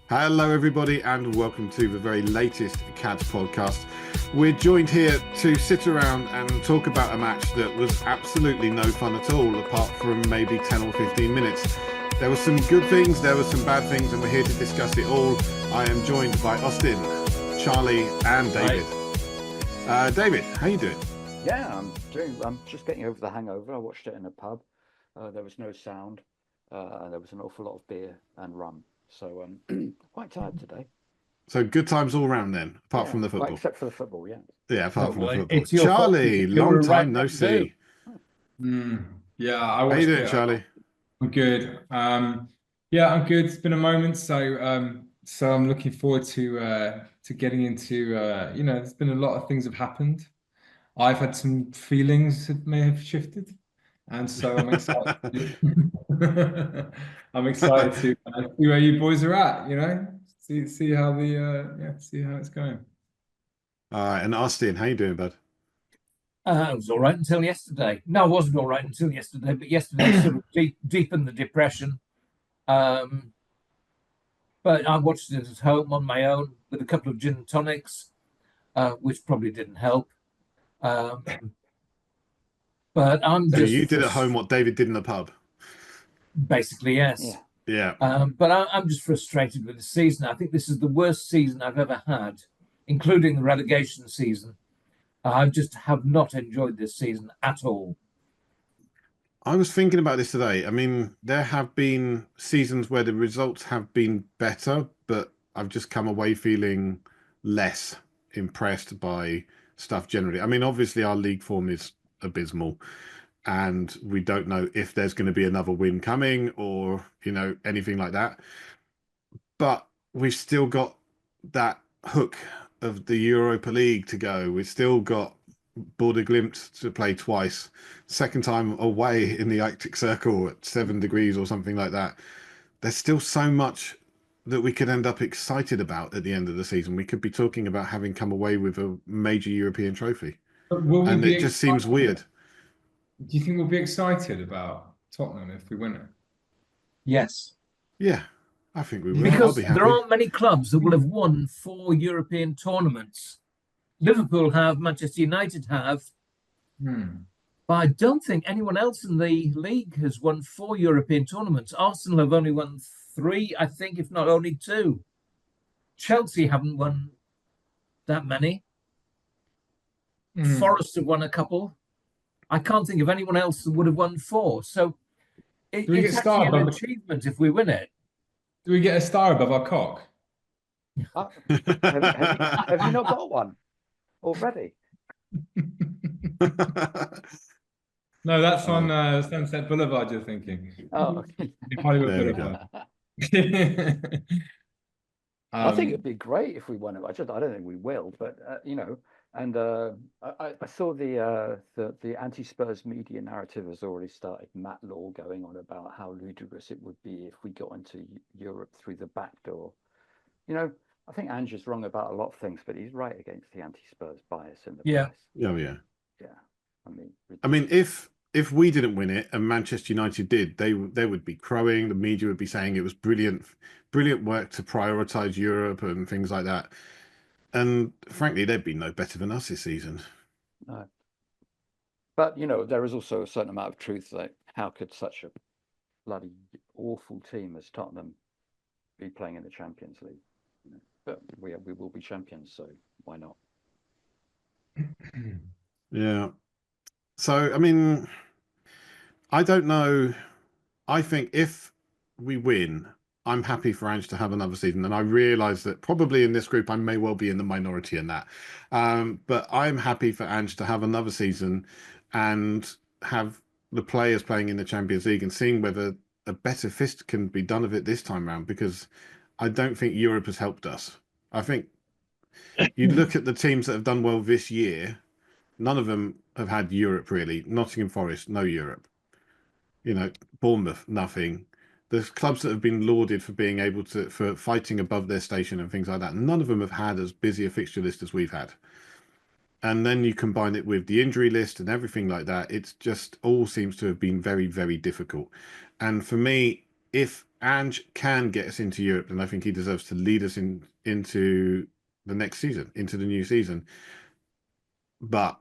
Hello, everybody, and welcome to the very latest CADS podcast. We're joined here to sit around and talk about a match that was absolutely no fun at all, apart from maybe 10 or 15 minutes. There were some good things, there were some bad things, and we're here to discuss it all. I am joined by Austen, Charlie, and David. David, how you doing? Yeah, I'm just getting over the hangover. I watched it in a pub. There was no sound. There was an awful lot of beer and rum. So I'm quite tired today. So good times all round then, apart from the Well, football. except for the football, yeah. Yeah, apart from the football. It's your fault Charlie, because you long were right time no back see. Yeah, I How you watched doing, it. Charlie? I'm good. Yeah, I'm good. It's been a moment, so I'm looking forward to getting into there's been a lot of things have happened. I've had some feelings that may have shifted, and so I'm excited. I'm excited to see where you boys are at. See how see how it's going. All right, and Austin, how you doing, bud? It was all right until yesterday. No, it wasn't all right until yesterday, but yesterday sort of deepened the depression. But I watched it at home on my own with a couple of gin and tonics, which probably didn't help. But I'm So just you did at home what David did in the pub? basically, yes. Yeah. But I'm just frustrated with the season. I think this is the worst season I've ever had, including the relegation season. I just have not enjoyed this season at all. I was thinking about this today. I mean, there have been seasons where the results have been better, but I've just come away feeling less impressed by stuff generally. I mean, obviously our league form is abysmal and we don't know if there's going to be another win coming or, anything like that. But we've still got that hook of the Europa League to go. We've still got Border Glimt to play twice, second time away in the Arctic Circle at 7 degrees or something like that. There's still so much that we could end up excited about at the end of the season. We could be talking about having come away with a major European trophy. And it just seems weird. Do you think we'll be excited about Tottenham if we win it? Yes. Yeah, I think we will. Because I'll be happy. there aren't many clubs that will have won 4 European tournaments. Liverpool have, Manchester United have, but I don't think anyone else in the league has won 4 European tournaments. Arsenal have only won 3, I think, if not only 2. Chelsea haven't won that many. Forest have won a couple. I can't think of anyone else that would have won 4. So it's actually an achievement if we win it. Do we get a star above our cock? Have you not got one already? No, that's on Sunset Boulevard, you're thinking. Oh, Hollywood There we Boulevard. I think it'd be great if we won it. I don't think we will, but and I saw the anti-Spurs media narrative has already started. Matt Law going on about how ludicrous it would be if we got into Europe through the back door. I think Ange's wrong about a lot of things, but he's right against the anti-Spurs bias in the press. Oh yeah. Yeah. I mean, if we didn't win it and Manchester United did, they would be crowing. The media would be saying it was brilliant work to prioritise Europe and things like that. And frankly, they'd be no better than us this season. No. But there is also a certain amount of truth that how could such a bloody awful team as Tottenham be playing in the Champions League? But we will be champions, so why not? Yeah. So, I mean, I don't know. I think if we win, I'm happy for Ange to have another season. And I realise that probably in this group, I may well be in the minority in that. But I'm happy for Ange to have another season and have the players playing in the Champions League and seeing whether a better fist can be done of it this time round, because I don't think Europe has helped us. I think you look at the teams that have done well this year, none of them have had Europe really. Nottingham Forest, no Europe. Bournemouth, nothing. The clubs that have been lauded for being able for fighting above their station and things like that, none of them have had as busy a fixture list as we've had. And then you combine it with the injury list and everything like that. It's just all seems to have been very, very difficult. And for me, if Ange can get us into Europe, then I think he deserves to lead us into the next season, into the new season. But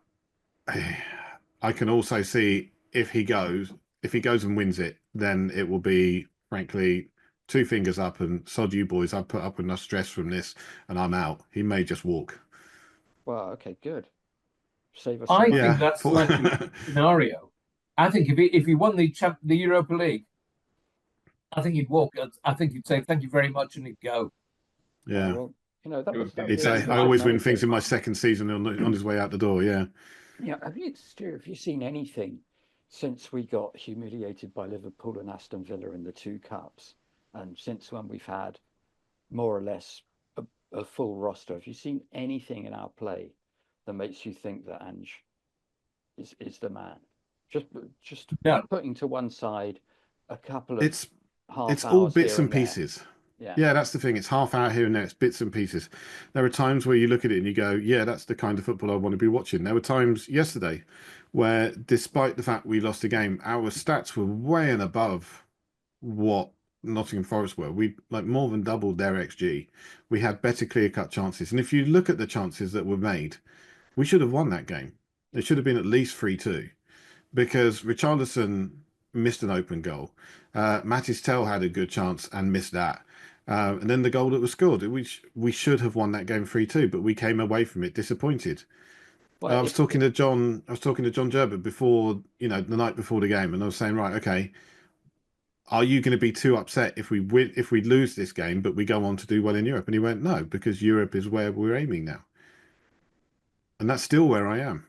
I can also see if he goes and wins it, then it will be, frankly, two fingers up and sod you boys. I've put up enough stress from this and I'm out. He may just walk. Well, okay, good. Save us. I some think Yeah. that's the likely scenario. I think if he won the Europa League, I think he'd walk. I think he'd say thank you very much and he'd go. Yeah. Well, you know, that It was would be He'd say, sensible. I always win another things thing. in my second season on his way out the door. Yeah. Yeah, have you, Stu, have you seen anything since we got humiliated by Liverpool and Aston Villa in the two cups, and since when we've had more or less a full roster? Have you seen anything in our play that makes you think that Ange is the man? Just No, putting to one side a couple of It's half all hours bits here and and there. pieces. Yeah. Yeah, that's the thing. It's half hour here and there. It's bits and pieces. There are times where you look at it and you go, yeah, that's the kind of football I want to be watching. There were times yesterday where, despite the fact we lost the game, our stats were way and above what Nottingham Forest were. We like more than doubled their XG. We had better clear-cut chances. And if you look at the chances that were made, we should have won that game. It should have been at least 3-2 because Richarlison missed an open goal. Mattis Tell had a good chance and missed that. And then the goal that was scored, we should have won that game 3-2, but we came away from it disappointed. Well, I was talking to John Gerber before, the night before the game, and I was saying, right, okay, are you going to be too upset if we win, if we lose this game, but we go on to do well in Europe? And he went, no, because Europe is where we're aiming now. And that's still where I am.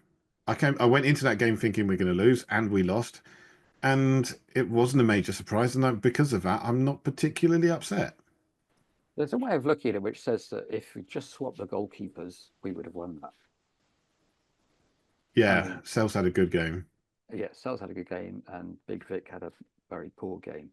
I went into that game thinking we're going to lose, and we lost. And it wasn't a major surprise. And because of that, I'm not particularly upset. there's a way of looking at it which says that if we just swapped the goalkeepers, we would have won that. Yeah, I mean, Sels had a good game. Yeah, Sels had a good game, and Big Vic had a very poor game.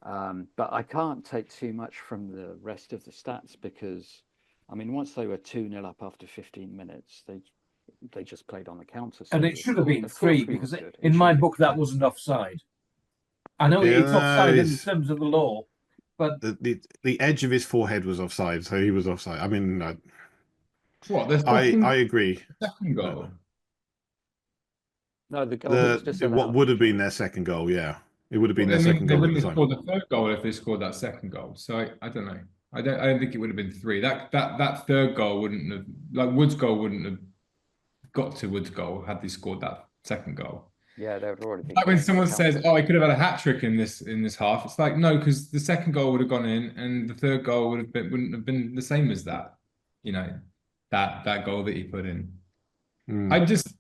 But I can't take too much from the rest of the stats because, I mean, once they were 2-0 up after 15 minutes, they just played on the counter. and So it should have been of course 3 we because were good. It in should my have been book that 3. wasn't offside. I know Yeah, it's offside in it's- terms of the law, but the edge of his forehead was offside, so he was offside. I mean, What, the I agree. second goal? No, the goal was What disallowed. would have been their second goal, yeah. It would have been Well, their I mean, second they goal at wouldn't the have time. scored the third goal if they scored that second goal. So I don't know. I don't think it would have been 3. That third goal wouldn't have, like Wood's goal wouldn't have got to Wood's goal had they scored that second goal. Yeah, they would already been Like when going on someone the says, counter. "Oh, he could have had a hat trick in this half," it's like no, because the second goal would have gone in, and the third goal wouldn't have been the same as that. That goal that he put in. I just,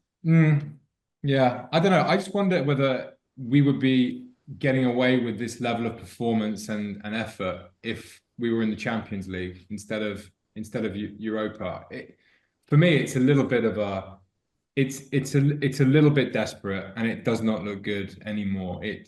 yeah, I don't know. I just wonder whether we would be getting away with this level of performance and effort if we were in the Champions League instead of Europa. For me, it's a little bit of a. It's a little bit desperate, and it does not look good anymore. When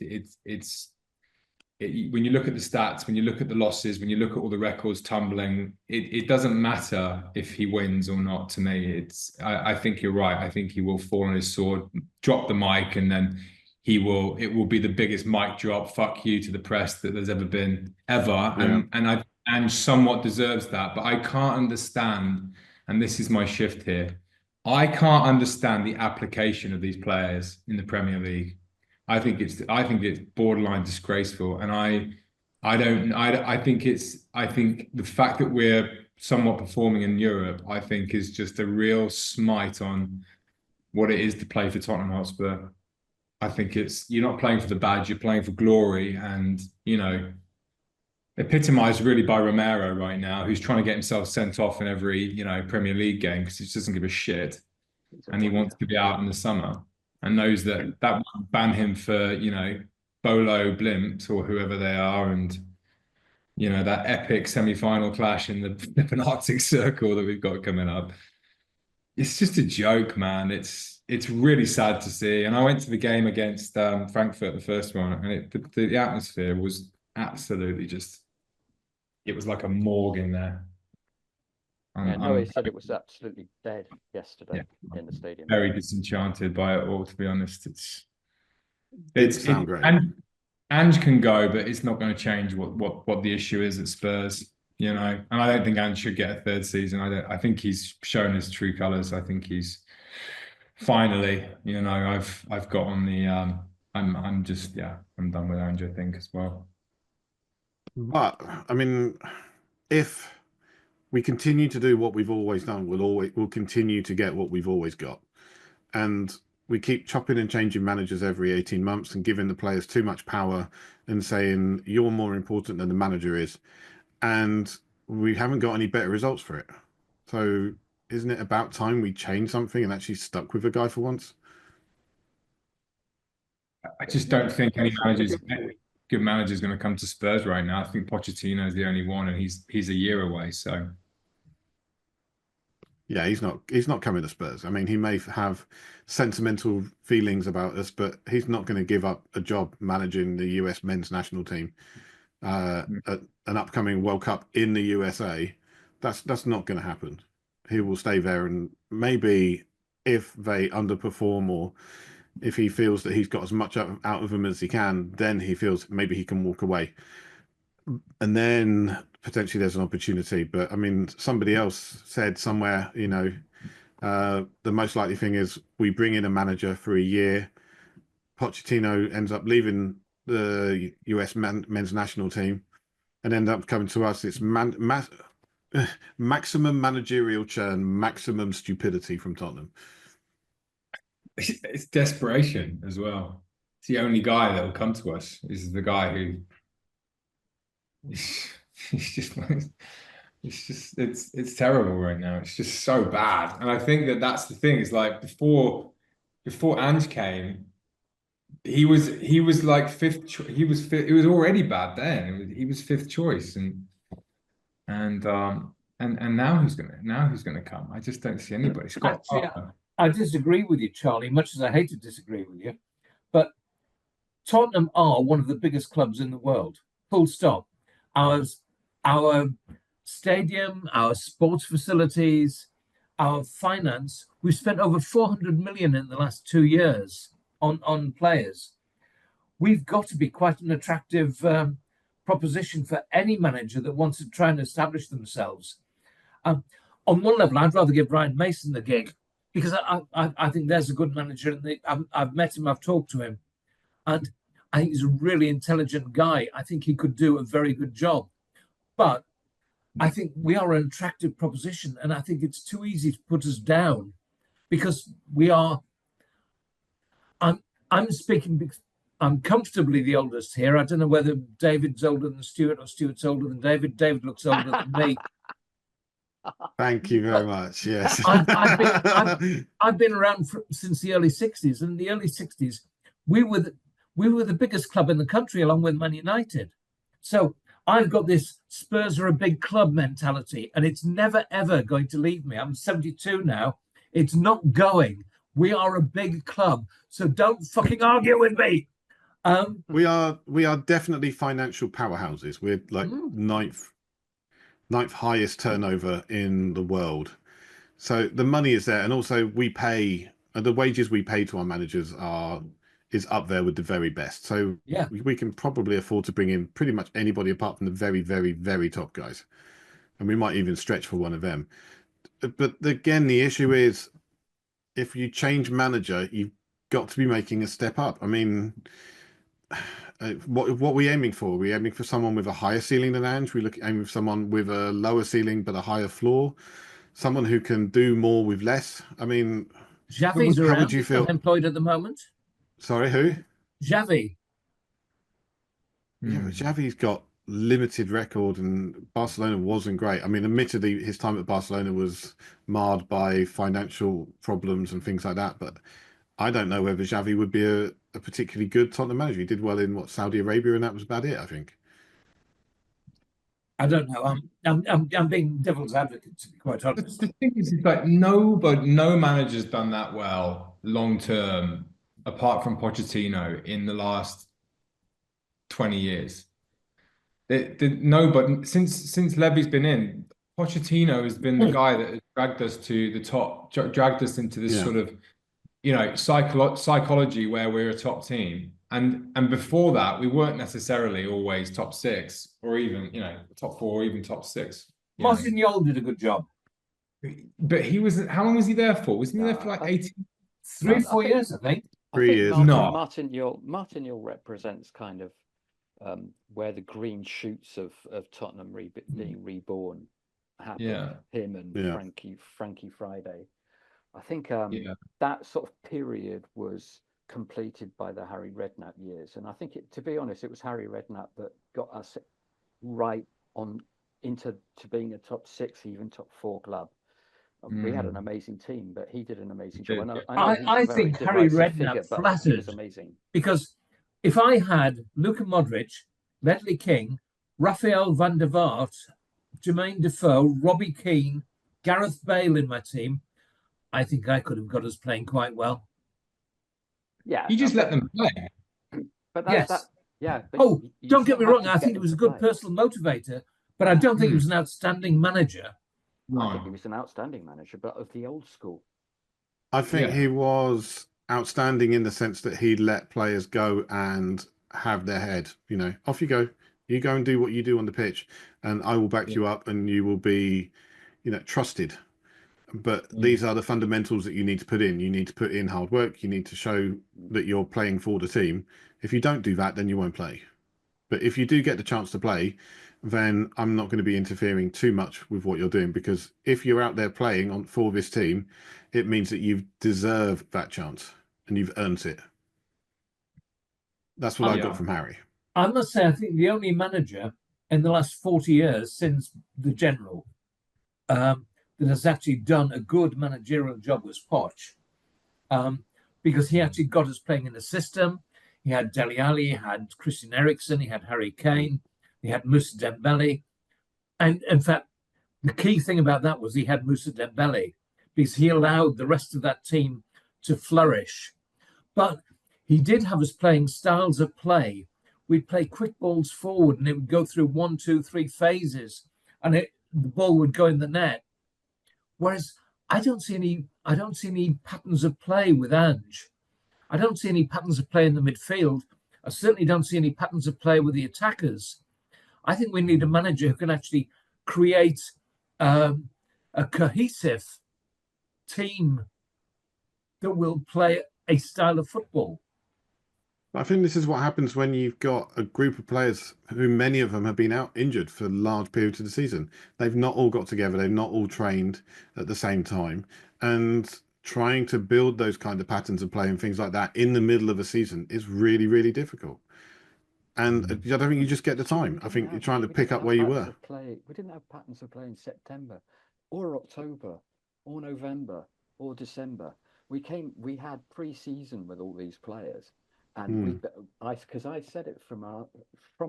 you look at the stats, when you look at the losses, when you look at all the records tumbling, it doesn't matter if he wins or not. To me, I think you're right. I think he will fall on his sword, drop the mic, and then it will be the biggest mic drop. Fuck you to the press that there's ever been ever, Yeah. and somewhat deserves that. But I can't understand, and this is my shift here. I can't understand the application of these players in the Premier League. I think it's borderline disgraceful, and I think the fact that we're somewhat performing in Europe, I think, is just a real smite on what it is to play for Tottenham Hotspur. I think you're not playing for the badge, you're playing for glory, and epitomized really by Romero right now, who's trying to get himself sent off in every Premier League game because he just doesn't give a shit, and he wants to be out in the summer, and knows that won't ban him for Bolo Blimps or whoever they are, and that epic semi-final clash in the Arctic Circle that we've got coming up. It's just a joke, man. It's really sad to see. And I went to the game against Frankfurt, the first one, and the atmosphere was absolutely just. It was like a morgue in there. He said it was absolutely dead yesterday in the stadium. Very disenchanted by it all, to be honest. It sounds great. Ange can go, but it's not going to change what the issue is at Spurs, you know. And I don't think Ange should get a third season. I think he's shown his true colours. I think he's finally, you know, I've got on the I'm just, yeah, I'm done with Ange, I think, as well. But I mean, if we continue to do what we've always done, we'll continue to get what we've always got. And we keep chopping and changing managers every 18 months and giving the players too much power and saying you're more important than the manager is. And we haven't got any better results for it. So isn't it about time we change something and actually stuck with a guy for once? I just don't think any good manager is going to come to Spurs right now. I think Pochettino is the only one, and he's a year away. So yeah, he's not coming to Spurs. I mean, he may have sentimental feelings about us, but he's not going to give up a job managing the US men's national team at an upcoming World Cup in the USA. That's not going to happen. He will stay there, and maybe if they underperform or if he feels that he's got as much out of them as he can, then he feels maybe he can walk away. And then potentially there's an opportunity. But I mean, somebody else said somewhere, you know, the most likely thing is we bring in a manager for a year. Pochettino ends up leaving the US men's national team and end up coming to us. It's maximum managerial churn, maximum stupidity from Tottenham. It's desperation as well. It's the only guy that will come to us. Is the guy who it's terrible right now. It's just so bad. And I think that's the thing. Is like before Ange came, he was like fifth. He was fifth. It was already bad then. He was fifth choice, and now who's gonna come? I just don't see anybody. Actually, I disagree with you, Charlie, much as I hate to disagree with you. But Tottenham are one of the biggest clubs in the world. Full stop. Our stadium, our sports facilities, our finance, we've spent over 400 million in the last 2 years on players. We've got to be quite an attractive proposition for any manager that wants to try and establish themselves. On one level, I'd rather give Ryan Mason the gig because I think there's a good manager. And I've met him, I've talked to him, and I think he's a really intelligent guy. I think he could do a very good job. But I think we are an attractive proposition, and I think it's too easy to put us down because we are. I'm speaking. I'm comfortably the oldest here. I don't know whether David's older than Stuart or Stuart's older than David. David looks older than me. Thank you very much. Yes, I've been around since the early '60s, and in the early '60s, we were the biggest club in the country, along with Man United. So I've got this Spurs are a big club mentality, and it's never ever going to leave me. I'm 72 now. It's not going. We are a big club, so don't fucking argue with me. We are definitely financial powerhouses. We're like ninth highest turnover in the world. So the money is there, and also we pay the wages we pay to our managers is up there with the very best. So yeah, we can probably afford to bring in pretty much anybody apart from the very, very, very top guys, and we might even stretch for one of them. But again, the issue is if you change manager, you've got to be making a step up. I mean, what are we aiming for? Are we aiming for someone with a higher ceiling than Ange? We aiming for someone with a lower ceiling but a higher floor, someone who can do more with less. I mean, Xavi's around. Would you feel employed at the moment? Sorry, who? Xavi. Yeah, but Xavi's got limited record, and Barcelona wasn't great. I mean, admittedly, his time at Barcelona was marred by financial problems and things like that. But I don't know whether Xavi would be a particularly good Tottenham manager. He did well in Saudi Arabia, and that was about it, I think. I don't know. I'm being devil's advocate, to be quite honest. The thing is, like no manager's done that well long term, apart from Pochettino, in the last 20 years. Nobody since Levy's been in, Pochettino has been the guy that has dragged us to the top, dragged us into this sort of, you know, psychology where we're a top team. And before that, we weren't necessarily always top six or even, top four or even top six. Martin Yole did a good job. But he was, how long was he there for? Wasn't he there for like 18? 3 or 4 years, I think. 3 years. Martin Yule represents kind of where the green shoots of Tottenham being reborn happened. Yeah. Him and Frankie Friday. I think that sort of period was completed by the Harry Redknapp years, and I think to be honest, it was Harry Redknapp that got us right on into being a top 6, even top 4 club. We had an amazing team, but he did an amazing job. And I think Harry Redknapp flattered, was amazing. Because if I had Luka Modric, Ledley King, Raphael van der Vaart, Jermaine Defoe, Robbie Keane, Gareth Bale in my team, I think I could have got us playing quite well. Yeah, you just let them play. But that's yes. But don't get me wrong. I think it was a good personal motivator, but I don't think he was an outstanding manager. I think he was an outstanding manager, but of the old school. I think he was outstanding in the sense that he let players go and have their head. Off you go. You go and do what you do on the pitch, and I will back you up, and you will be, trusted. But these are the fundamentals that you need to put in. You need to put in hard work. You need to show that you're playing for the team. If you don't do that, then you won't play. But if you do get the chance to play, then I'm not going to be interfering too much with what you're doing, because if you're out there playing for this team, it means that you deserve that chance and you've earned it. That's what I got from Harry. I must say, I think the only manager in the last 40 years since the General that has actually done a good managerial job was Poch, because he actually got us playing in the system. He had Dele Alli, he had Christian Eriksen, he had Harry Kane, he had Moussa Dembele. And in fact, the key thing about that was he had Moussa Dembele, because he allowed the rest of that team to flourish. But he did have us playing styles of play. We'd play quick balls forward, and it would go through 1, 2, 3 phases, and the ball would go in the net. Whereas I don't see any patterns of play with Ange. I don't see any patterns of play in the midfield. I certainly don't see any patterns of play with the attackers. I think we need a manager who can actually create a cohesive team that will play a style of football. I think this is what happens when you've got a group of players who many of them have been out injured for large periods of the season. They've not all got together. They've not all trained at the same time. And trying to build those kind of patterns of play and things like that in the middle of a season is really, really difficult. And I don't think you just get the time. I think you're trying to pick up where you were. We didn't have patterns of play in September or October or November or December. We had pre-season with all these players. And because I said it from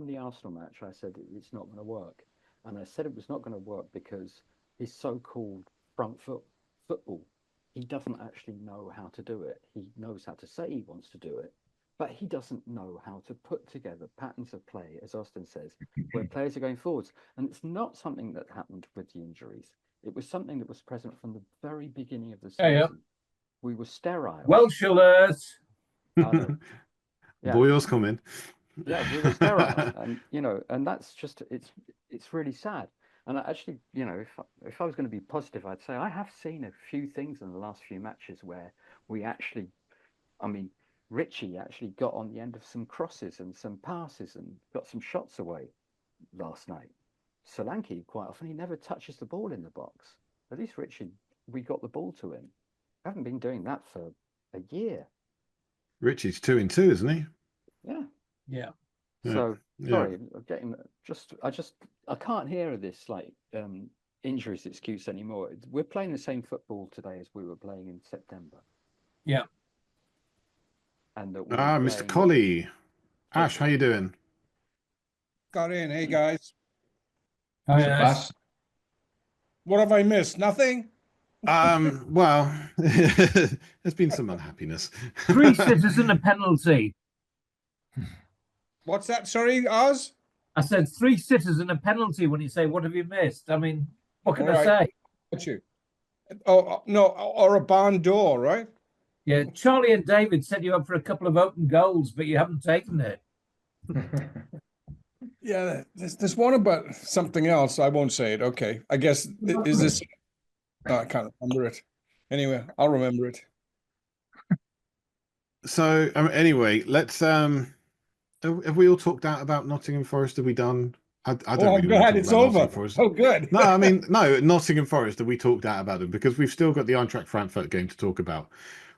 the Arsenal match, I said it's not going to work, and I said it was not going to work because his so-called front foot football, he doesn't actually know how to do it. He knows how to say he wants to do it, but he doesn't know how to put together patterns of play, as Austen says, where players are going forwards. And it's not something that happened with the injuries. It was something that was present from the very beginning of the season. Yeah. We were sterile. Welsh alert. Yeah. Boyle's coming. Yeah, we were sterile, and and that's just it's really sad. And actually, if I was going to be positive, I'd say I have seen a few things in the last few matches where we actually, Richie actually got on the end of some crosses and some passes and got some shots away last night. Solanke, quite often, he never touches the ball in the box. At least Richie, we got the ball to him. I haven't been doing that for a year. Richie's 2-2, isn't he? Yeah. So sorry, I can't hear this injuries excuse anymore. We're playing the same football today as we were playing in September. Yeah. And Mr. Colley. Ash, how you doing? Got in. Hey guys. Hi, Ash. What have I missed? Nothing? Well, there's been some unhappiness. 3 sitters and a penalty. What's that? Sorry, Oz? I said 3 sitters and a penalty when you say, what have you missed? What can I say? Got you. Oh, no, or a barn door, right? Yeah, Charlie and David set you up for a couple of open goals, but you haven't taken it. Yeah, there's one about something else. I won't say it. Okay. I guess, is this, I can't remember it. Anyway, I'll remember it. So anyway, let's have we all talked out about Nottingham Forest? Have we done? I don't Oh, I'm really want to glad talk it's about Nottingham over. Forest. Oh, good. No, I mean, no, Nottingham Forest, have we talked out about them? Because we've still got the Eintracht Frankfurt game to talk about,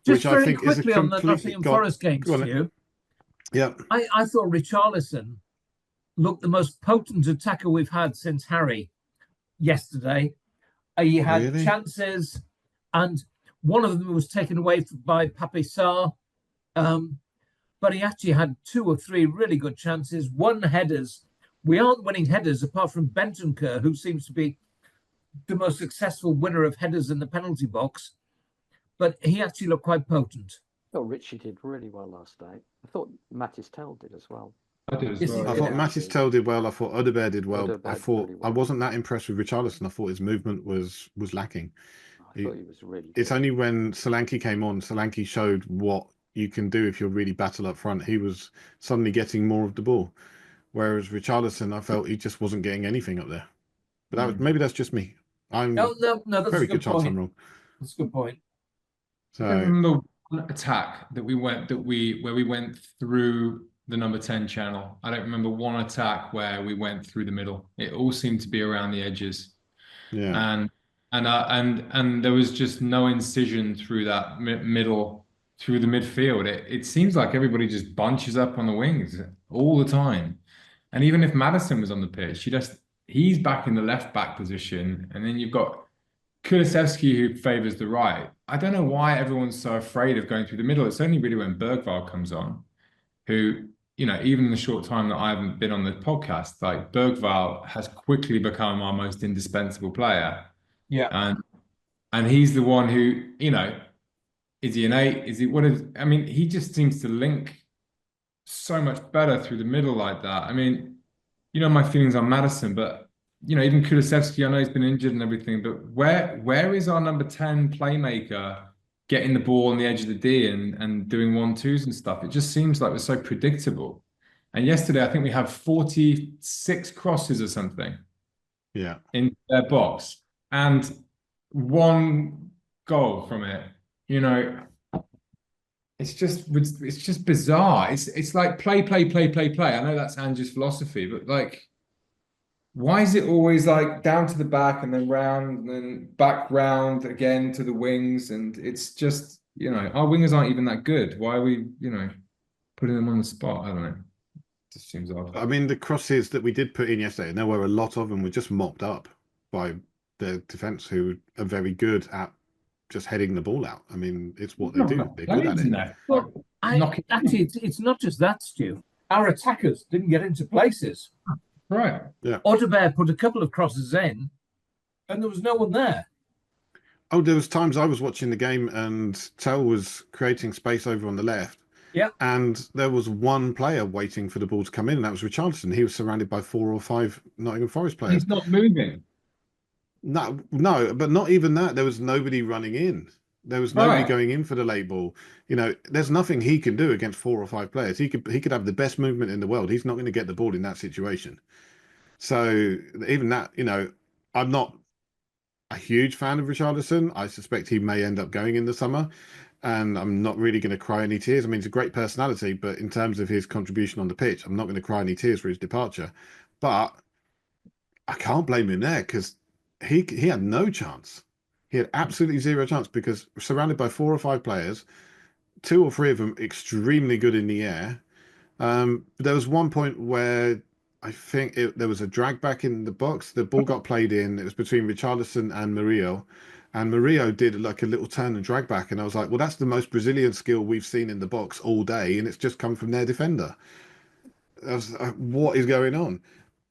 Just which I very think is a quickly on the completely Nottingham Forest game, go on. Stu. Yeah. I thought Richarlison looked the most potent attacker we've had since Harry yesterday. He had Really? chances, and one of them was taken away by Pape Sarr. But he actually had 2 or 3 really good chances, 1 headers. We aren't winning headers apart from Bentancur, who seems to be the most successful winner of headers in the penalty box. But he actually looked quite potent. I thought Richie did really well last night. I thought Mattis Tell did as well. I did as Yes, well. I he thought did. Mattis Tell did well. I thought Odegaard did well. Odegaard I did thought really I well. wasn't that impressed with Richarlison. I thought his movement was lacking. I thought he was really good. It's only when Solanke came on, Solanke showed what you can do if you're really battle up front. He was suddenly getting more of the ball, whereas Richarlison, I felt he just wasn't getting anything up there. But that was, maybe that's just me. I'm No, that's very a good good chance I'm point. wrong. That's a good point. I don't So remember one attack that we went through the number 10 channel. I don't remember one attack where we went through the middle. It all seemed to be around the edges, yeah, and there was just no incision through that middle, through the midfield. It seems like everybody just bunches up on the wings all the time, and even if Madison was on the pitch, he's back in the left back position, and then you've got Kulusevski who favours the right. I don't know why everyone's so afraid of going through the middle. It's only really when Bergvall comes on, who, even in the short time that I haven't been on the podcast, like Bergvall has quickly become our most indispensable player. Yeah. And he's the one who, is he an 8? Is he what is I mean, he just seems to link so much better through the middle like that. I mean, my feelings on Madison, but even Kulusevski, I know he's been injured and everything, but where is our number 10 playmaker getting the ball on the edge of the D and doing 1-2s and stuff? It just seems like we're so predictable. And yesterday, I think we had 46 crosses or something in their box and 1 goal from it. It's just bizarre. It's like play. I know that's Ange's philosophy, but like, why is it always like down to the back and then round and then back round again to the wings? And it's just, our wingers aren't even that good. Why are we, putting them on the spot? I don't know. It just seems odd. I mean, the crosses that we did put in yesterday, there were a lot of them were just mopped up by the defense, who are very good at just heading the ball out. I mean, it's what they do. They're good at it. Well, actually, it's not just that, Stu. Our attackers didn't get into places. Right. Yeah. Odegaard put a couple of crosses in, and there was no one there. Oh, there was times I was watching the game and Tell was creating space over on the left. Yeah. And there was one player waiting for the ball to come in, and that was Richarlison. He was surrounded by 4 or 5 Nottingham Forest players. He's not moving. No, but not even that. There was nobody running in. There was nobody going in for the late ball. There's nothing he can do against 4 or 5 players. He could have the best movement in the world. He's not going to get the ball in that situation. So even that, I'm not a huge fan of Richarlison. I suspect he may end up going in the summer, and I'm not really going to cry any tears. I mean, he's a great personality, but in terms of his contribution on the pitch, I'm not going to cry any tears for his departure. But I can't blame him there, because he had no chance. He had absolutely zero chance, because surrounded by 4 or 5 players, 2 or 3 of them extremely good in the air. There was one point where I think there was a drag back in the box. The ball got played in. It was between Richarlison and Murillo. And Murillo did like a little turn and drag back. And I was like, well, that's the most Brazilian skill we've seen in the box all day. And it's just come from their defender. I was like, what is going on?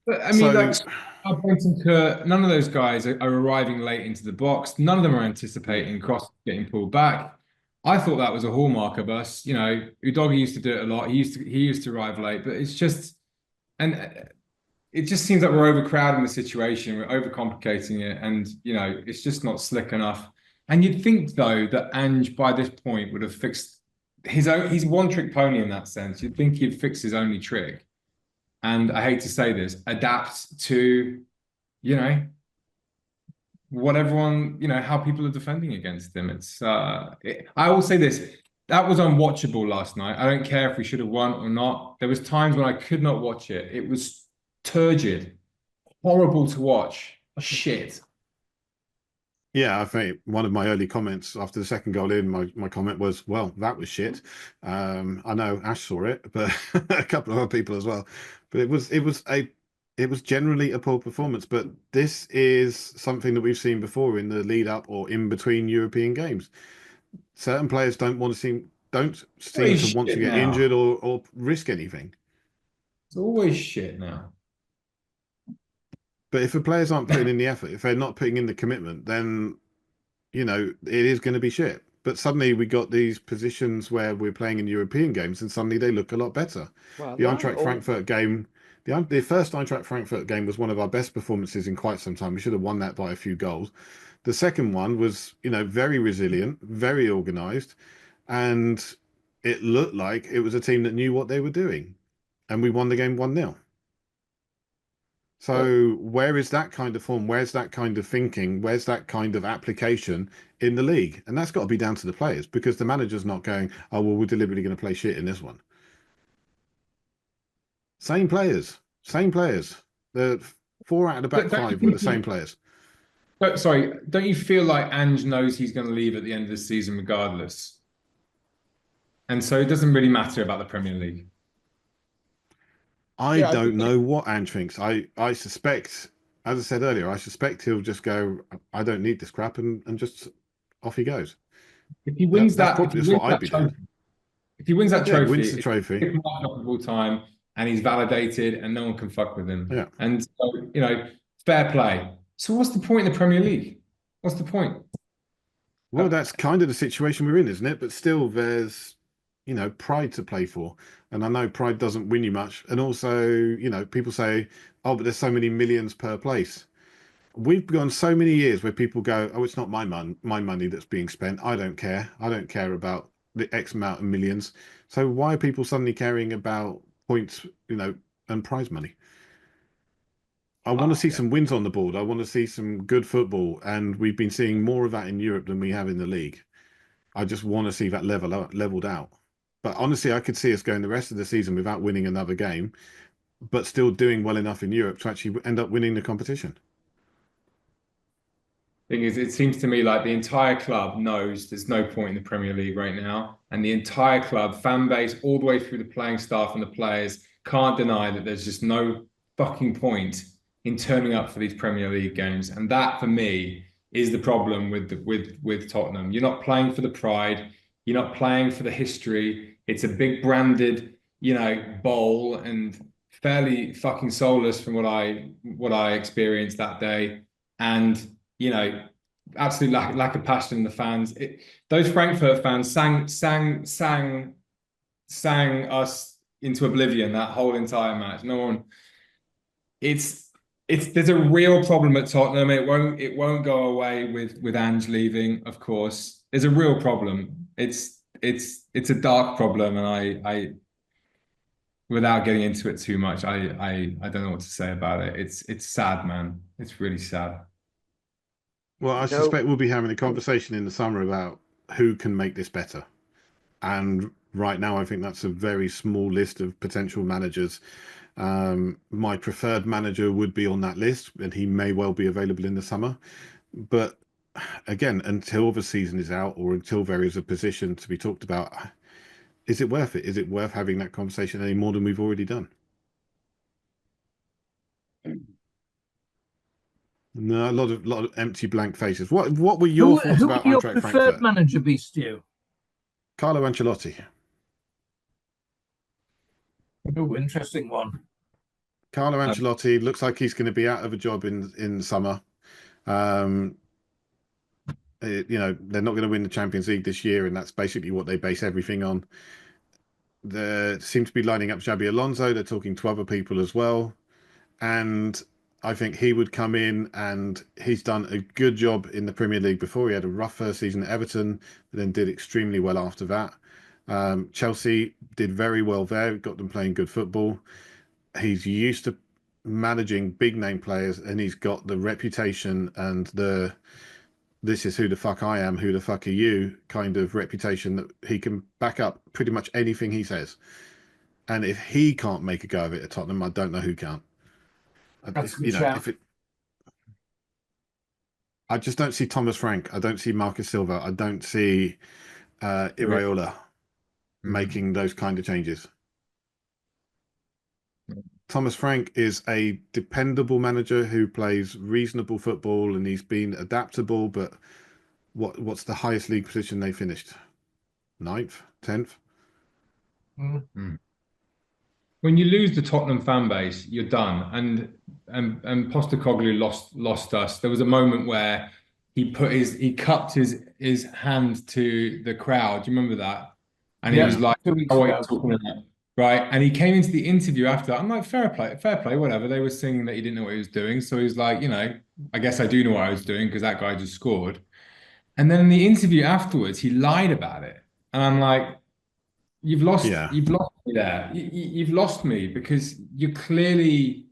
But I mean, none of those guys are arriving late into the box. None of them are anticipating crosses getting pulled back. I thought that was a hallmark of us. Udogi used to do it a lot. He used to arrive late, but it's just, and it just seems like we're overcrowding the situation. We're overcomplicating it, and it's just not slick enough. And you'd think though that Ange by this point would have fixed his own. He's one trick pony in that sense. You'd think he'd fix his only trick. And I hate to say this, adapt to, you know, what everyone, how people are defending against him. I will say this, that was unwatchable last night. I don't care if we should have won or not. There was times when I could not watch it. It was turgid, horrible to watch. Shit. Yeah, I think one of my early comments after the second goal in, my comment was, well, that was shit. I know Ash saw it, but a couple of other people as well. But it was generally a poor performance. But this is something that we've seen before in the lead up or in between European games. Certain players don't seem to want to get injured or risk anything. It's always shit now. But if the players aren't putting in the effort, if they're not putting in the commitment, then, it is going to be shit. But suddenly we got these positions where we're playing in European games and suddenly they look a lot better. Well, The Eintracht Frankfurt game, the first Eintracht Frankfurt game was one of our best performances in quite some time. We should have won that by a few goals. The second one was, very resilient, very organised, and it looked like it was a team that knew what they were doing. And we won the game 1-0. So where is that kind of form? Where's that kind of thinking? Where's that kind of application in the league? And that's got to be down to the players because the manager's not going, oh, well, we're deliberately going to play shit in this one. Same players. The 4 out of the back 5 were the same players. But sorry, don't you feel like Ange knows he's going to leave at the end of the season regardless? And so it doesn't really matter about the Premier League. I don't know what Ange thinks. I suspect, as I said earlier, I suspect he'll just go, I don't need this crap, and just off he goes. If he wins that's what I'd be doing. If he wins that trophy, wins the trophy, it's all time, and he's validated, and no one can fuck with him. Yeah. And so, fair play. So what's the point in the Premier League? What's the point? Well, that's kind of the situation we're in, isn't it? But still, there's pride to play for. And I know pride doesn't win you much. And also, people say, oh, but there's so many millions per place. We've gone so many years where people go, oh, it's not my money that's being spent. I don't care. I don't care about the X amount of millions. So why are people suddenly caring about points, and prize money? I want to see some wins on the board. I want to see some good football. And we've been seeing more of that in Europe than we have in the league. I just want to see that leveled out. But honestly, I could see us going the rest of the season without winning another game, but still doing well enough in Europe to actually end up winning the competition. Thing is, it seems to me like the entire club knows there's no point in the Premier League right now. And the entire club, fan base, all the way through the playing staff and the players, can't deny that there's just no fucking point in turning up for these Premier League games. And that, for me, is the problem with Tottenham. You're not playing for the pride. You're not playing for the history. It's a big branded, bowl, and fairly fucking soulless from what I experienced that day. And, absolute lack of passion in the fans. Those Frankfurt fans sang us into oblivion that whole entire match. No one. There's a real problem at Tottenham. It won't go away with Ange leaving, of course. There's a real problem. It's a dark problem, and I without getting into it too much, I don't know what to say about it. It's sad, man. It's really sad. Well, I suspect we'll be having a conversation in the summer about who can make this better. And right now, I think that's a very small list of potential managers. My preferred manager would be on that list, and he may well be available in the summer. But again, until the season is out or until there is a position to be talked about, is it worth it? Is it worth having that conversation any more than we've already done? No, a lot of empty blank faces. What were your thoughts about your Eintracht preferred Frankfurt? manager be, Stu? Carlo Ancelotti. Oh, interesting one. Carlo Ancelotti looks like he's going to be out of a job in the summer. They're not going to win the Champions League this year, and that's basically what they base everything on. They seem to be lining up Xabi Alonso. They're talking to other people as well. And I think he would come in, and he's done a good job in the Premier League before. He had a rough first season at Everton, but then did extremely well after that. Chelsea did very well there, got them playing good football. He's used to managing big name players, and he's got the reputation and the "this is who the fuck I am, who the fuck are you" kind of reputation that he can back up pretty much anything he says. And if he can't make a go of it at Tottenham, I don't know who can. That's a good You know, shout. if it, I just don't see Thomas Frank. I don't see Marcus Silva. I don't see Iraola making those kind of changes. Thomas Frank is a dependable manager who plays reasonable football, and he's been adaptable. But what's the highest league position they finished? 9th, 10th. When you lose the Tottenham fan base, you're done. And Postecoglou lost us. There was a moment where he cupped his hand to the crowd. Do you remember that? And he was like, 2 weeks "Oh, what ago. are you talking about?" Right? And he came into the interview after that. I'm like, fair play, whatever. They were singing that he didn't know what he was doing. So he was like, I guess I do know what I was doing because that guy just scored. And then in the interview afterwards, he lied about it. And I'm like, you've lost me there. You've lost me because you're clearly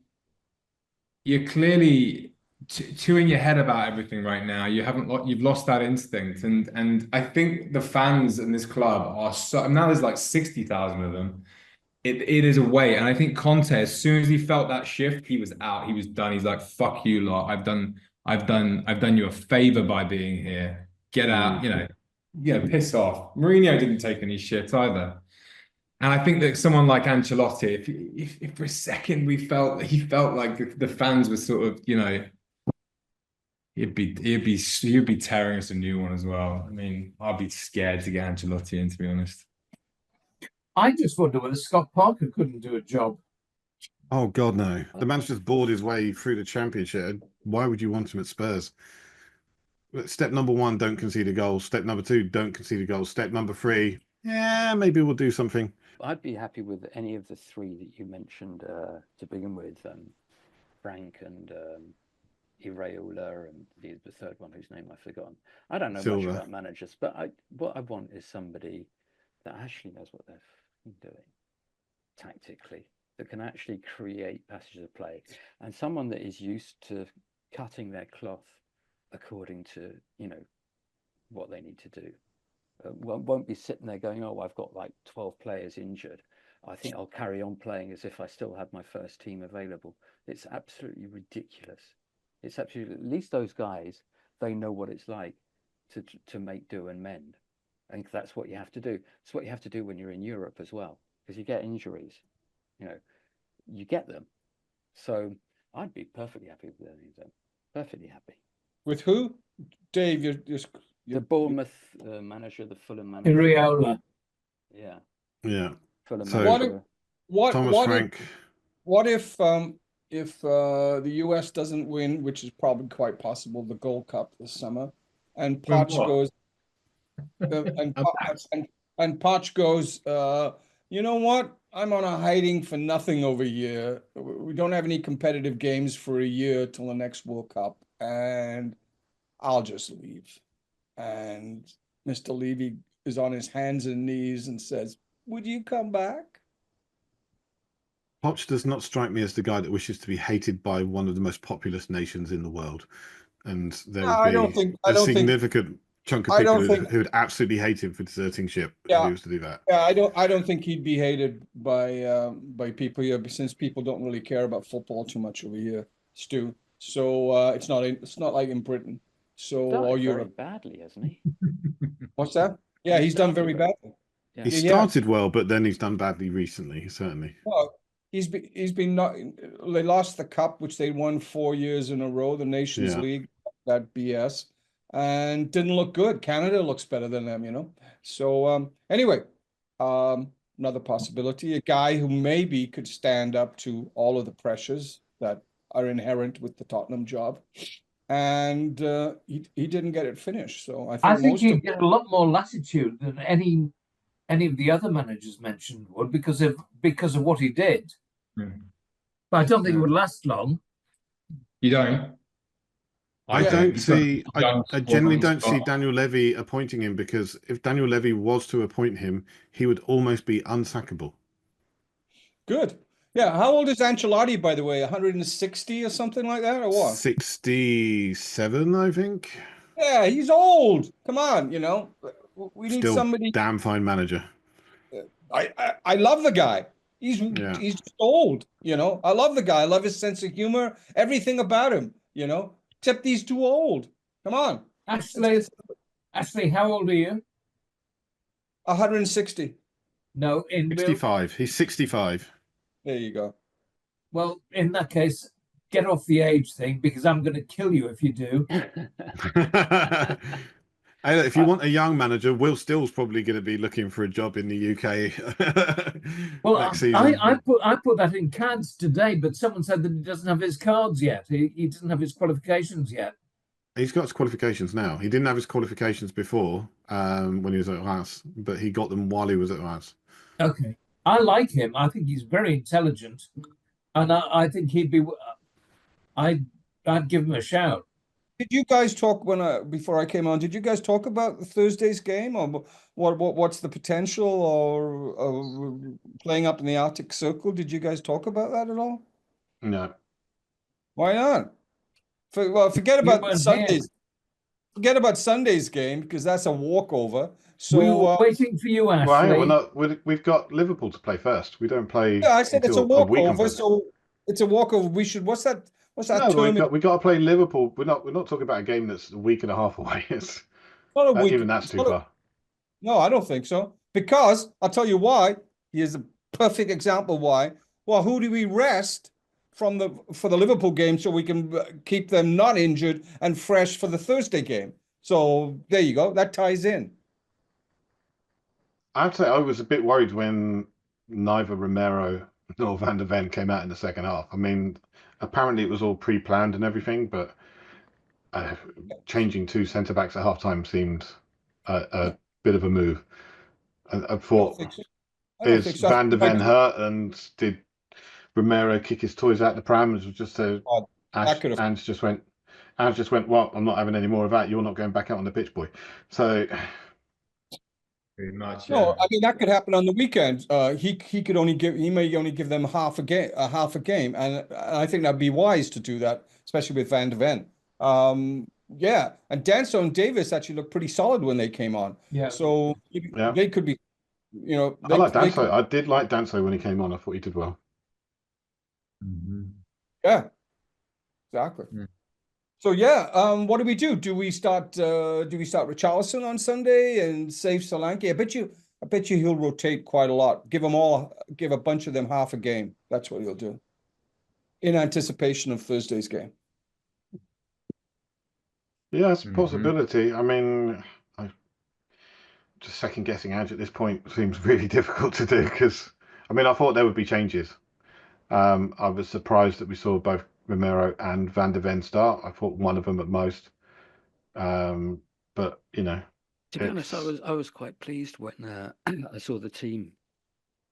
chewing your head about everything right now. You've lost that instinct, and I think the fans in this club are so now there's like 60,000 of them. It is a way, and I think Conte, as soon as he felt that shift, he was out. He was done. He's like, "Fuck you lot. I've done you a favor by being here. Get out. Piss off." Mourinho didn't take any shit either. And I think that someone like Ancelotti, if for a second he felt like the fans were sort of, he'd be tearing us a new one as well. I mean, I'd be scared to get Ancelotti in, to be honest. I just wonder whether Scott Parker couldn't do a job. Oh God, no! The man's just bored his way through the Championship. Why would you want him at Spurs? Step number 1, don't concede a goal. Step number 2, don't concede a goal. Step number 3, yeah, maybe we'll do something. I'd be happy with any of the 3 that you mentioned to begin with, Frank and Iraola, and the third one whose name I've forgotten. I don't know Silva. much about managers, but what I want is somebody that actually knows what they're doing tactically, that can actually create passages of play, and someone that is used to cutting their cloth according to what they need to do. Won't be sitting there going, "Oh, I've got like 12 players injured. I think I'll carry on playing as if I still have my first team available." It's absolutely ridiculous. It's absolutely, at least those guys, they know what it's like to make do and mend. And that's what you have to do. It's what you have to do when you're in Europe as well, because you get injuries, you get them. So I'd be perfectly happy with any of them. Perfectly happy. With who? Dave, you're The Bournemouth manager, the Fulham manager. Iraola. Yeah. Yeah. Fulham So manager. What if the US doesn't win, which is probably quite possible, the Gold Cup this summer, and Poch goes and Poch goes, you know what? I'm on a hiding for nothing over here. We don't have any competitive games for a year till the next World Cup, and I'll just leave. And Mr. Levy is on his hands and knees and says, "Would you come back?" Poch does not strike me as the guy that wishes to be hated by one of the most populous nations in the world, and there would be a significant chunk of people who would absolutely hate him for deserting ship if he was to do that. Yeah, I don't think he'd be hated by people here, since people don't really care about football too much over here, Stu. So it's not like in Britain. So or Europe. Very badly, hasn't he? What's that? Yeah, he's done very badly. Yeah. He started well, but then he's done badly recently, certainly. Well, he's been not. They lost the cup, which they won 4 years in a row, the Nations League, that BS, and didn't look good. Canada looks better than them, So anyway, another possibility, a guy who maybe could stand up to all of the pressures that are inherent with the Tottenham job. And he didn't get it finished. So I think he'd get a lot more latitude than any of the other managers mentioned would, because of what he did. But I don't think it would last long. You don't? I Yeah. don't He's got a see. young I squad generally on don't see spot. Daniel Levy appointing him, because if Daniel Levy was to appoint him, he would almost be unsackable. Good. Yeah. How old is Ancelotti, by the way? 160 or something like that, or what? 67, I think. Yeah, he's old. Come on, we need Still somebody. damn fine manager. I love the guy. Yeah. He's just old, I love the guy. I love his sense of humor, everything about him, except he's too old. Come on. Ashley, how old are you? 160. No, in real. 65. He's 65. There you go. Well, in that case, get off the age thing, because I'm going to kill you if you do. Hey, look, if you want a young manager, Will Still's probably going to be looking for a job in the UK Well, next season. I put that in CADS today, but someone said that he doesn't have his cards yet. He doesn't have his qualifications yet. He's got his qualifications now. He didn't have his qualifications before, when he was at Reims, but he got them while he was at Reims. Okay, I like him. I think he's very intelligent, and I think he'd be. I'd give him a shout. Did you guys talk before I came on? Did you guys talk about Thursday's game, or what's the potential, or playing up in the Arctic Circle? Did you guys talk about that at all? No. Why not? Forget You about weren't Sundays. here. Forget about Sunday's game, because that's a walkover. We were So waiting for you, Ashley. Well, hang on, we've got Liverpool to play first. We don't play yeah, I said it's a until a week on walkover. Thursday. So it's a walkover. We should. What's that No, term? we got to play Liverpool. We're not talking about a game that's a week and a half away. It's Not a week. even that's too far. No, I don't think so. Because I'll tell you why. Here's a perfect example why. Well, who do we rest for the Liverpool game, so we can keep them not injured and fresh for the Thursday game? So there you go. That ties in. I'd say I was a bit worried when neither Romero nor Van der Ven came out in the second half. I mean, apparently it was all pre-planned and everything, but changing two centre backs at halftime seemed a bit of a move. I thought, is Van der Ven hurt, and did Romero kick his toys out the pram? It was just so Ange just went. Well, I'm not having any more of that. You're not going back out on the pitch, boy. So. Pretty much, No, I mean that could happen on the weekend. He may only give them half a game, and I think that'd be wise to do that, especially with Van der Ven. Yeah, and Danso and Davis actually looked pretty solid when they came on. Yeah. So they could be, I like Danso. I did like Danso when he came on. I thought he did well. Yeah, exactly. So yeah, what do we do? Do we start Richarlison on Sunday and save Solanke? I bet you he'll rotate quite a lot. Give a bunch of them half a game. That's what he'll do. In anticipation of Thursday's game. Yeah, it's a possibility. I mean, just second guessing Ange at this point seems really difficult to do, because I mean, I thought there would be changes. I was surprised that we saw both Romero and Van der Ven start. I thought one of them at most. But to be honest, I was quite pleased when I saw the team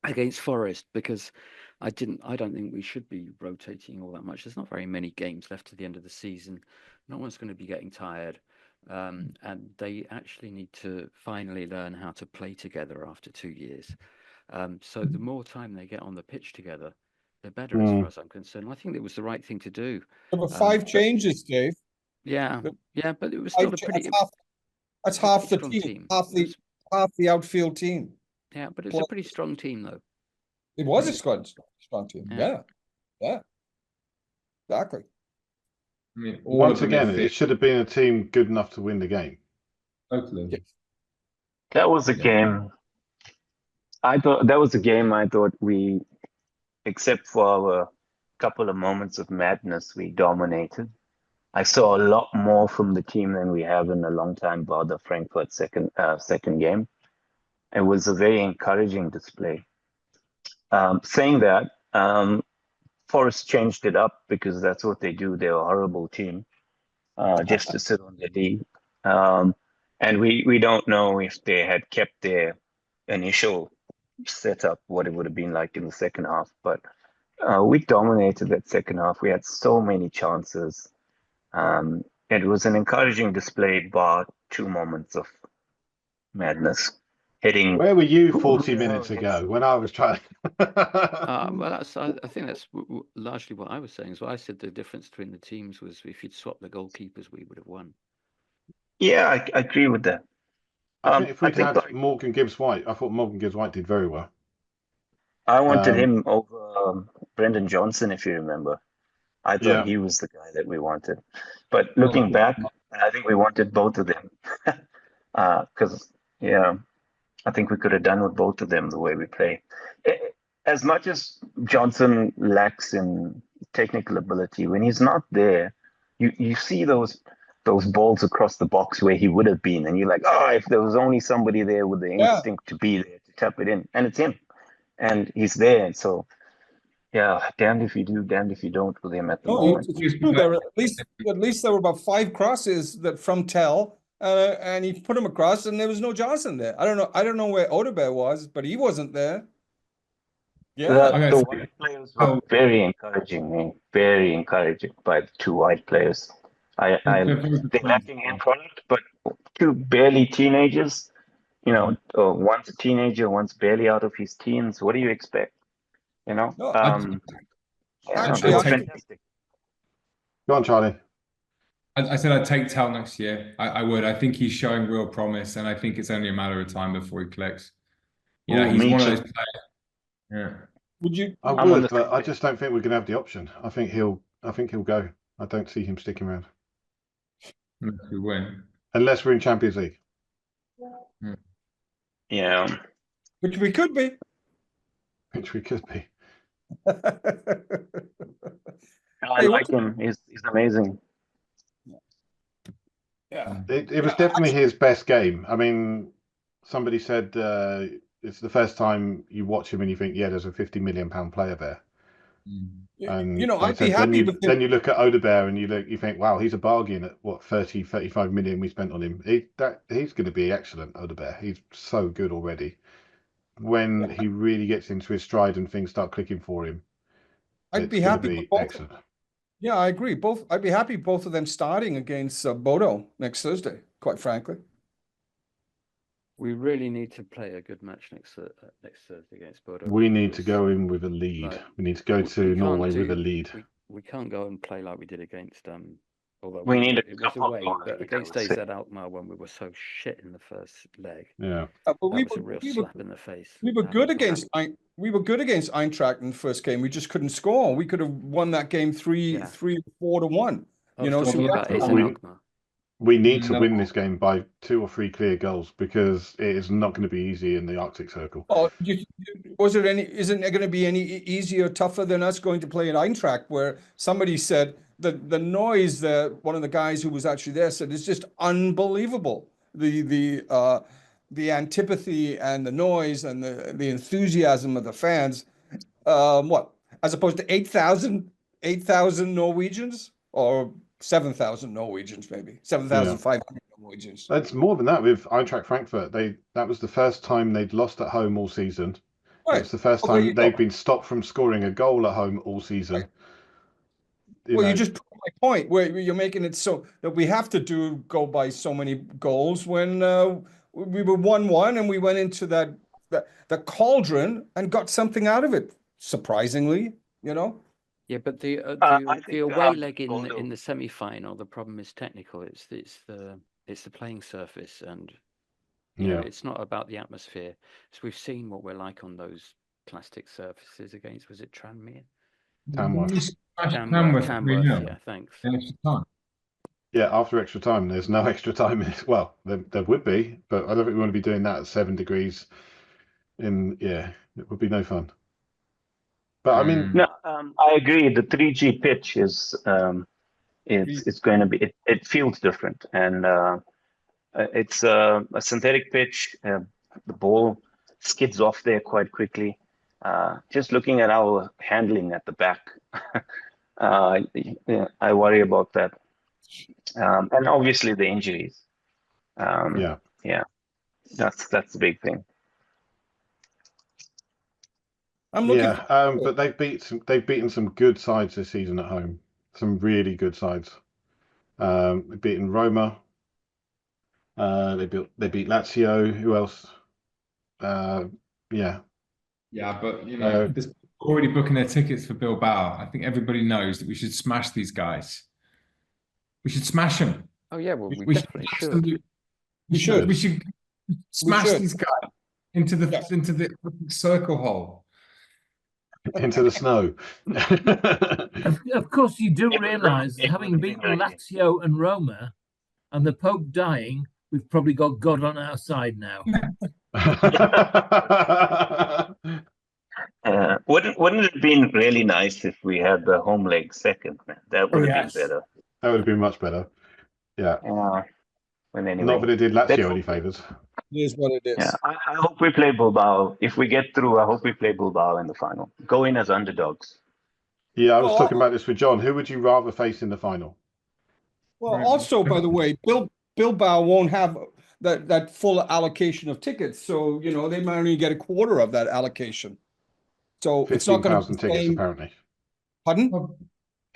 against Forest, because I don't think we should be rotating all that much. There's not very many games left to the end of the season. No one's going to be getting tired. And they actually need to finally learn how to play together after 2 years. So the more time they get on the pitch together, the better, as far as I'm concerned. I think it was the right thing to do. There were 5 changes, Dave. Yeah, but it was still a pretty. That's half the team, half the outfield team. Yeah, but it's a pretty strong team, though. It was a strong team. Yeah, exactly. I mean, once again, it should have been a team good enough to win the game. Totally. Yes. That was a game. I thought we, except for our couple of moments of madness, we dominated. I saw a lot more from the team than we have in a long time, bar the Frankfurt second game. It was a very encouraging display. Saying that, Forest changed it up because that's what they do. They're a horrible team, just to sit on the lead. And we don't know if they had kept their initial setup, what it would have been like in the second half. But We dominated that second half. We had so many chances. It was an encouraging display, bar 2 moments of madness. Hitting. Where were you Who 40 the hell minutes hits? ago when I was trying? Well, I think that's largely what I was saying. So I said the difference between the teams was if you'd swapped the goalkeepers, we would have won. Yeah, I agree with that. I think if I we'd think had like Morgan Gibbs-White, I thought Morgan Gibbs-White did very well. I wanted Um, him over Brendan Johnson, if you remember. I thought yeah, he was the guy that we wanted. But looking back, I think we wanted both of them. Because, yeah, I think we could have done with both of them the way we play. As much as Johnson lacks in technical ability, when he's not there, you see those balls across the box where he would have been, and you're like, oh, if there was only somebody there with the Yeah. instinct to be there to tap it in, and it's him, and he's there, and so yeah, damned if you do, damned if you don't with him at the No, moment. it's true. There were at least there were about 5 crosses that from Tell, and he put them across, and there was no Johnson there. I don't know where Odegaard was, but he wasn't there. Yeah. Okay, The so- white players were very encouraging, man. Very encouraging by the 2 white players. They're lacking in product, but 2 barely teenagers, one's a teenager, one's barely out of his teens. What do you expect? No, Yeah, actually, they were I think- fantastic. go on, Charlie. I said I'd take Tal next year. I would. I think he's showing real promise, and I think it's only a matter of time before he clicks. You know, Ooh, he's me one of too. those players. Yeah. would you? I I'm on would, the but same I page. just don't think we're going to have the option. I think he'll go. I don't see him sticking around Unless we win. unless we're in Champions League, Yeah. Which we could be. which we could be. I Hey, like him. He's amazing. Yeah. It was Yeah, definitely his best game. I mean, somebody said it's the first time you watch him and you think, yeah, there's a £50 million player there. And You know, they I'd be said, happy with him. then you look at Odegaard and you think, wow, he's a bargain at what 30, 35 million we spent on him. He's going to be excellent, Odegaard. He's so good already. When he really gets into his stride and things start clicking for him, I'd be it's going to happy with be both. excellent. Yeah, I agree. I'd be happy both of them starting against Bodo next Thursday, quite frankly. We really need to play a good match next Thursday against Bodo. We need to because, go in with a lead. like, We need to go we to can't Norway with a do- lead. We can't go and play like we did against although We need a it was couple of away, goals, but I against would say. AZ Alkmaar when we were so shit in the first leg, Yeah. But that we was a were, real we were slap in the face. we were Having good to- against Eintracht in the first game. We just couldn't score. We could have won that game 3-4-1. I You was know, talking so about that's AZ we- Alkmaar. We need to No. win this game by 2 or 3 clear goals because it is not going to be easy in the Arctic Circle. Oh, isn't it going to be any easier, tougher than us going to play at Eintracht, where somebody said the noise that one of the guys who was actually there said is just unbelievable. The antipathy and the noise and the enthusiasm of the fans. As opposed to 8,000 Norwegians or 7,000 Norwegians, maybe 7,500 Norwegians. It's more than that with Eintracht Frankfurt. That was the first time they'd lost at home all season. Right. It's the first Well, there time you they've go. been stopped from scoring a goal at home all season. Right. You just proved my point where you're making it so that we have to go by so many goals when we were 1-1 and we went into the cauldron and got something out of it. Surprisingly, you know. Yeah, but the I think, away leg in Bodo- the semi-final, the problem is technical. It's the playing surface, and you know, it's not about the atmosphere. So we've seen what we're like on those plastic surfaces against, was it Tranmere? Tamworth. Tamworth, yeah, thanks. Yeah, after extra time, there's no extra time in it. Well, there would be, but I don't think we want to be doing that at 7 degrees. It would be no fun. But I mean, No, I agree. The 3G pitch is it's going to be it feels different, and it's a synthetic pitch. The ball skids off there quite quickly. Just looking at our handling at the back, I worry about that, and obviously the injuries. Yeah, that's the big thing. I'm looking. But they've beaten some good sides this season at home. Some really good sides. They've beaten Roma. They beat Lazio. Who else? Yeah. Yeah, but there's already booking their tickets for Bilbao. I think everybody knows that we should smash these guys. We should smash them. Oh yeah, well we We should definitely should. absolutely- We should. We should smash should. these guys into the Yes. circle hole. Into the snow. Of course, you do realise, It having would be beaten great. Lazio and Roma, and the Pope dying, we've probably got God on our side now. Wouldn't it have been really nice if we had the home leg second? That would have been better. That would have been much better. Yeah. But anyway, Not that it did Lazio any favours. It is what it is. Yeah, I hope we play Bilbao. If we get through, I hope we play Bilbao in the final. Go in as underdogs. Yeah, I was Well, talking about this with John. Who would you rather face in the final? Well, also, by the way, Bilbao won't have that full allocation of tickets, so they might only get a quarter of that allocation. So it's not going to 15,000 tickets apparently. Pardon?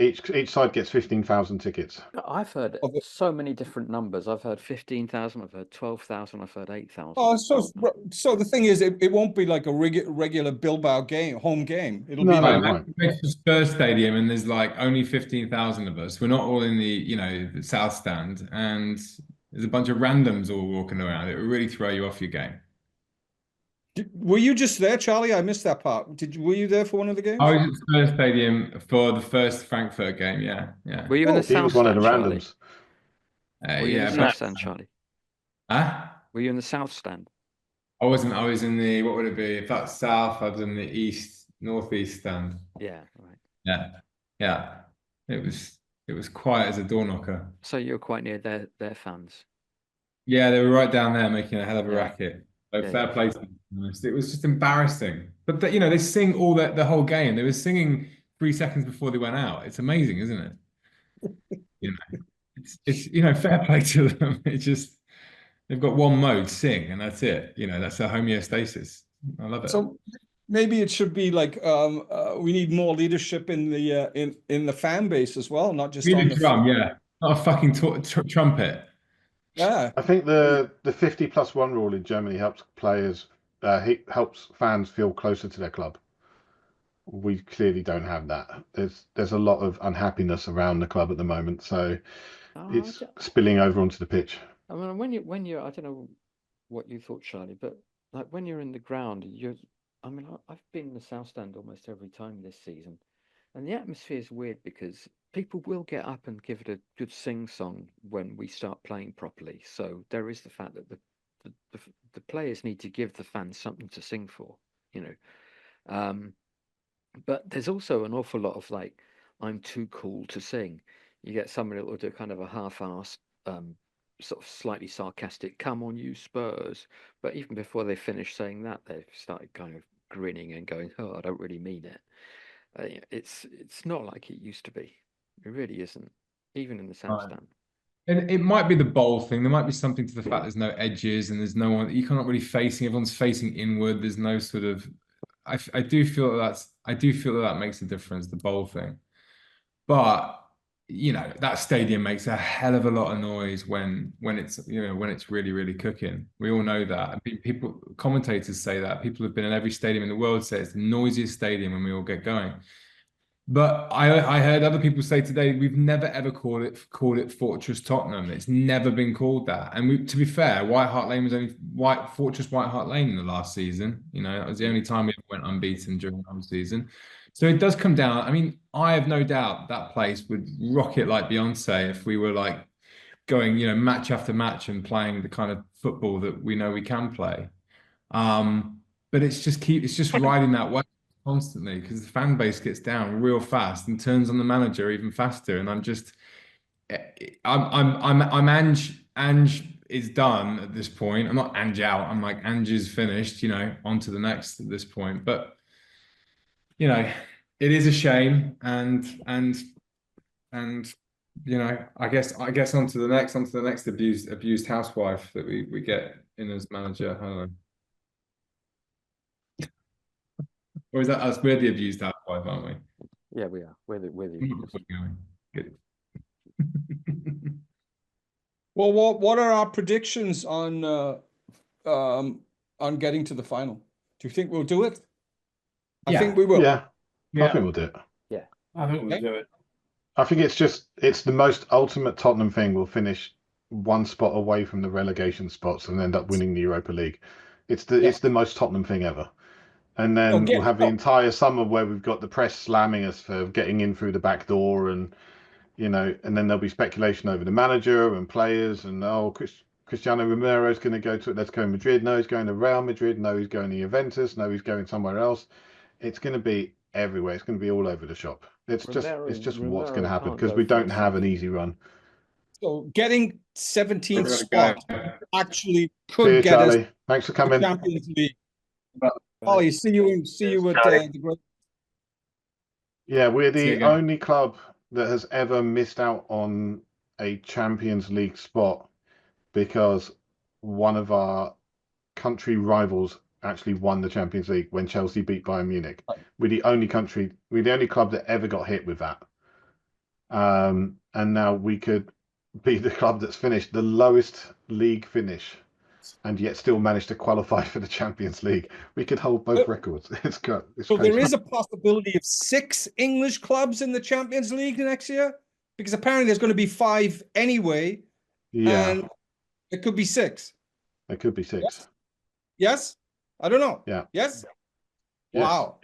Each side gets 15,000 tickets. I've heard so many different numbers. I've heard 15,000. I've heard 12,000. I've heard 8,000. Oh, so the thing is, it won't be like a regular Bilbao home game. It'll be like Spurs Stadium, and there's like only 15,000 of us. We're not all in the South Stand, and there's a bunch of randoms all walking around. It will really throw you off your game. Were you just there, Charlie? I missed that part. Were you there for one of the games? I was at Spurs Stadium for the first Frankfurt game. Yeah. Were you in the He South was one of Stand, the Charlie? randoms. Were you in the South Stand, Charlie? Huh? Were you in the South Stand? I wasn't. I was in the, what would it be? If that's south, I was in the northeast stand. Yeah, right. Yeah. It was quiet as a door knocker. So you were quite near their fans. Yeah, they were right down there making a hell of a racket. So Yeah, fair play to them. It was just embarrassing. But they sing all the whole game. They were singing 3 seconds before they went out. It's amazing, isn't it? It's fair play to them. It's just they've got one mode, sing, and that's it. That's their homeostasis. I love it. So maybe it should be like we need more leadership in the fan base as well, not just on the drum, yeah, not a fucking trumpet. Yeah, I think the 50+1 rule in Germany helps helps fans feel closer to their club. We clearly don't have that. There's a lot of unhappiness around the club at the moment, so it's spilling over onto the pitch. I mean, when you're, I don't know what you thought, Charlie, but like when you're in the ground, I've been in the South Stand almost every time this season, and the atmosphere is weird because people will get up and give it a good sing-song when we start playing properly. So there is the fact that the players need to give the fans something to sing for, but there's also an awful lot of like, I'm too cool to sing. You get somebody that will do kind of a half-assed, sort of slightly sarcastic, come on you Spurs. But even before they finish saying that, they've started kind of grinning and going, oh, I don't really mean it. It's not like it used to be. It really isn't, even in the South Stand. And it might be the bowl thing. There might be something to the fact there's no edges and there's no one. You can't really facing. Everyone's facing inward. There's no sort of. I do feel that makes a difference. The bowl thing, but that stadium makes a hell of a lot of noise when it's really, really cooking. We all know that. Commentators say that. People who've been in every stadium in the world say it's the noisiest stadium when we all get going. But I heard other people say today we've never ever called it Fortress Tottenham. It's never been called that. And to be fair, White Hart Lane was only Fortress White Hart Lane in the last season. That was the only time we ever went unbeaten during the whole season. So it does come down. I mean, I have no doubt that place would rocket like Beyonce if we were like going, match after match and playing the kind of football that we know we can play. But it's just riding that way constantly because the fan base gets down real fast and turns on the manager even faster. And I'm Ange is done at this point. I'm not Ange out. I'm like Ange is finished. On to the next at this point. But it is a shame, and I guess onto the next abused housewife that we get in as manager. I don't know. Or is that us? We're the abused housewife, aren't we? Yeah, we are. We're the Good. Well, what are our predictions on getting to the final? Do you think we'll do it? I think we will. Yeah, I think we'll do it. Yeah, I think we'll do it. I think it's the most ultimate Tottenham thing. We'll finish one spot away from the relegation spots and end up winning the Europa League. It's the most Tottenham thing ever. And then we'll have the entire summer where we've got the press slamming us for getting in through the back door, and and then there'll be speculation over the manager and players, and Cristiano Romero's going to go to Atletico Madrid. No, he's going to Real Madrid. No, he's going to Juventus. No, he's going somewhere else. It's going to be everywhere. It's going to be all over the shop. It's just what's going to happen because we don't have an easy run. So getting 17th spot actually could get Charlie. us. Thanks for coming. Champions League. Ollie, see you at the great. Yeah, we're the only club that has ever missed out on a Champions League spot because one of our country rivals actually won the Champions League when Chelsea beat Bayern Munich. We're the only club that ever got hit with that. And now we could be the club that's finished the lowest league finish and yet still managed to qualify for the Champions League. We could hold both records. It's good. So crazy. There is a possibility of 6 English clubs in the Champions League next year, because apparently there's going to be 5 anyway. Yeah, and it could be 6. It could be 6. Yes? I don't know. Yeah. Yes? Wow.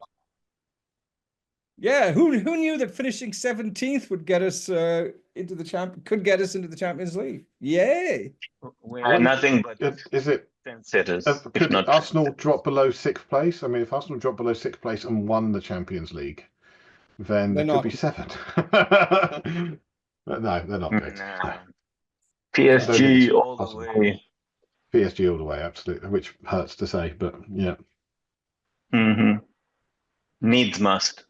Yeah, who knew that finishing 17th would get us into the Champions League? Yay! We're nothing but trendsetters. Could Arsenal drop below 6th place? I mean, if Arsenal drop below 6th place and won the Champions League, then there could be 7. But no, they're not big. No. PSG all the way. PSG all the way, absolutely. Which hurts to say, but yeah. Needs must.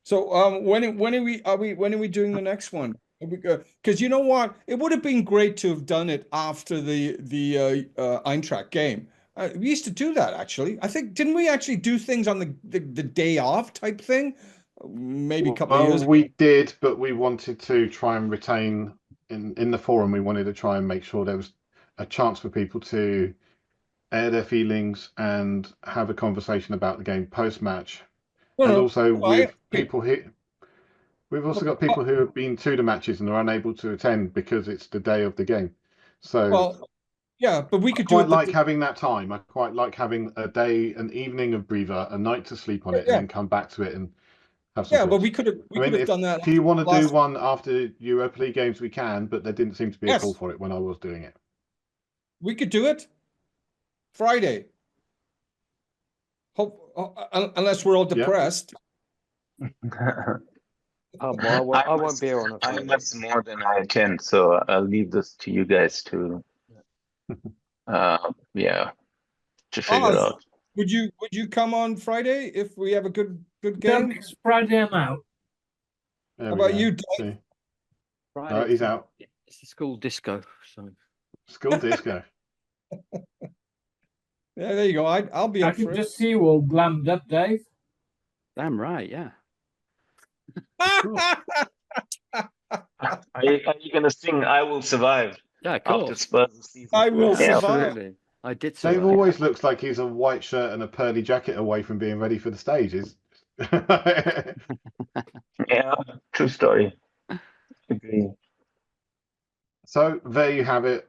So when are we doing the next one? Because you know what, it would have been great to have done it after the Eintracht game. We used to do that actually. I think didn't we actually do things on the day off type thing? Maybe a couple of years ago. We did, but we wanted to try and retain in the forum. We wanted to try and make sure there was a chance for people to air their feelings and have a conversation about the game post match. People here, we've also got people who have been to the matches and are unable to attend because it's the day of the game. So, yeah, but we could quite like having that time. I quite like having an evening of breather, a night to sleep on it, and then come back to it and have some. Yeah, but we could have done that. If you want to do one after Europa League games, we can, but there didn't seem to be a call for it when I was doing it. We could do it Friday. Unless we're all depressed. Well, I won't be here on a Friday. I must more than I attend, so I'll leave this to you guys to figure out. Would you come on Friday if we have a good game? Next Friday I'm out. How about you, Dave? Friday, he's out. It's the school disco. So school disco. Yeah, there you go. I'll be up for it. I can just see you all glammed up, Dave. Damn right, yeah. Are you going to sing "I Will Survive"? Yeah, cool. After Spurs season. I will survive. Absolutely. I did. Survive. Dave always looks like he's a white shirt and a pearly jacket away from being ready for the stages. Yeah, true story. Agree. So there you have it.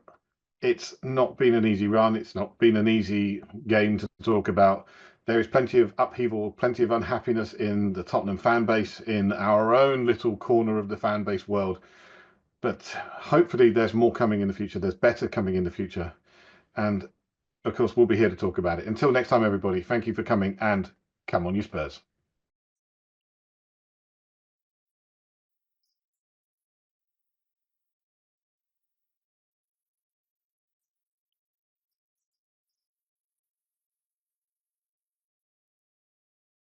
It's not been an easy run. It's not been an easy game to talk about. There is plenty of upheaval, plenty of unhappiness in the Tottenham fan base, in our own little corner of the fan base world. But hopefully there's more coming in the future. There's better coming in the future. And of course, we'll be here to talk about it. Until next time, everybody, thank you for coming and come on, you Spurs.